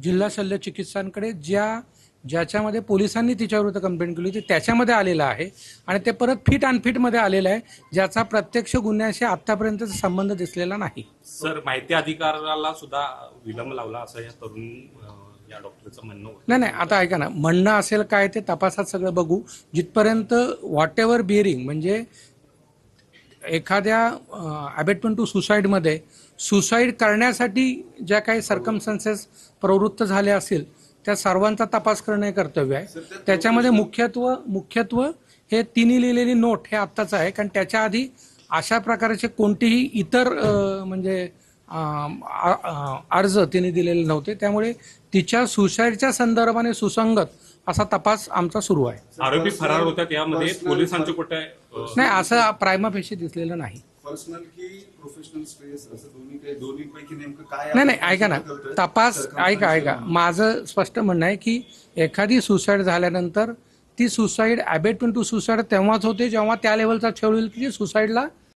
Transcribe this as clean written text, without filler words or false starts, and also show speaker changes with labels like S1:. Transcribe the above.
S1: जिल्हा शल्य चिकित्सांकडे ज्याच्यामध्ये पोलिसांनी तिच्याविरुद्ध कंप्लेंट केली होती त्याच्यामध्ये आलेलं आहे आणि ते परत फिट अनफिटमध्ये आलेलं आहे, ज्याचा प्रत्यक्ष गुन्ह्याशी आतापर्यंतचा संबंध दिसलेला नाही.
S2: सर, माहिती अधिकाराला सुद्धा विलंब लावला असं या तरुण या डॉक्टरचं म्हणणं होतं.
S1: नाही, आता ऐका ना, म्हणणं असेल काय ते तपासात सगळं बघू. जिथपर्यंत व्हॉट एव्हर बिअरिंग म्हणजे एखाद्या अबॅटमेंट टू सुसाईडमध्ये सुसाईड करण्यासाठी ज्या काही सर्कमस्टन्सेस प्रवृत्त झाले असतील त्या सर्वांचा तपास करणं हे कर्तव्य आहे. त्याच्यामध्ये मुख्यत्व हे तिन्ही लिहिलेली नोट हे आत्ताचं आहे, कारण त्याच्या आधी अशा प्रकारचे कोणतेही इतर म्हणजे अर्ज तिने दिलेले नव्हते. त्यामुळे तिच्या सुसाईडच्या संदर्भाने सुसंगत असा तपास आमचा सुरू आहे.
S2: आरोपी फरार होत्या त्यामध्ये पोलिसांचे कुठे
S1: नाही, असं प्रायमा फेशी दिसलेलं नाही.
S3: पर्सनल की प्रोफेशनल स्ट्रेस असं दोन्हीपैकी नेमकं काय?
S1: नाही, ऐका ना, तपास ऐका माझं स्पष्ट म्हणणं आहे की एखादी सुसाईड झाल्यानंतर ती सुसाईड अबॅटमेंट टू सुसाईड तेव्हाच होते जेव्हा त्या लेवलचा छळ होईल की सुसाईडला